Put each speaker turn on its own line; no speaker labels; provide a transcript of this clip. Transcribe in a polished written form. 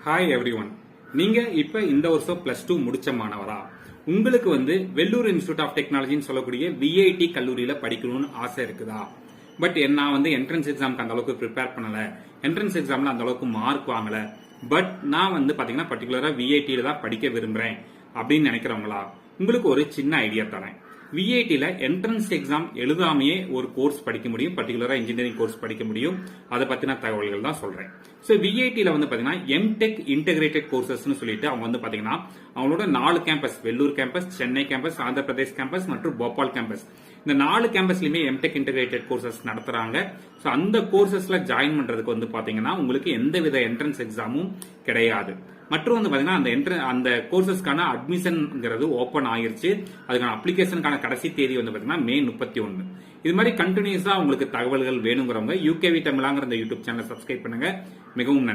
Hi everyone. நீங்க இப்ப இந்த வருஷம் +2 முடிச்ச மாணவரா? உங்களுக்கு வெள்ளூர் இன்ஸ்டிடியூட் ஆஃப் டெக்னாலஜின்னு சொல்லக்கூடிய விஐடி கல்லூரியில படிக்கணும்னு ஆசை இருக்குதா? பட் நான் என்ட்ரன்ஸ் எக்ஸாம்க்கு அந்த அளவுக்கு ப்ரிப்பேர் பண்ணல, என்ட்ரன்ஸ் எக்ஸாம்ல அந்த அளவுக்கு மார்க் வாங்கல, பட் நான் பாத்தீங்கன்னா பர்டிகுலரா விஐடியில தான் படிக்க விரும்புறேன் அப்படின்னு நினைக்கிறவங்களா, உங்களுக்கு ஒரு சின்ன ஐடியா தரேன். விஐடில என்ட்ரன்ஸ் எக்ஸாம் எழுதாமையே ஒரு கோர்ஸ் படிக்க முடியும், பர்டிகுலரா இன்ஜினியரிங் கோர்ஸ் படிக்க முடியும். அதை பத்தின தகவல்கள் தான் சொல்றேன். சோ விஐடில பாத்தீங்கன்னா எம்டெக் இன்டகிரேட்டட் கோர்சஸ்னு சொல்லிட்டு அவங்க பாத்தீங்கன்னா அவங்களோட 4 campus, Vellore campus, Chennai campus, Andhra Pradesh campus மற்றும் போபால் கேம்பஸ், இந்த 4 கேம்பஸ்லயுமே எம்டெக் இன்டகிரேட்டட் கோர்சஸ் நடத்துறாங்க. சோ அந்த கோர்சஸ்ல ஜாயின் பண்றதுக்கு பாத்தீங்கன்னா உங்களுக்கு எந்தவித என்ட்ரன்ஸ் எக்ஸாமும் கிடையாது. மற்றும் பாத்தீங்கன்னா அந்த கோர்சஸ்க்கான அட்மிஷன்ங்கிறது ஓபன் ஆயிருச்சு. அதுக்கான அப்ளிகேஷனுக்கான கடைசி தேதி பாத்தீங்கன்னா மே 31. இது மாதிரி கண்டினியூஸா உங்களுக்கு தகவல்கள் வேணுங்கிறவங்க யூகேவி தமிழாங்கிற இந்த யூடியூப் சேனல் சப்ஸ்கிரைப் பண்ணுங்க. மிகவும் நன்றி.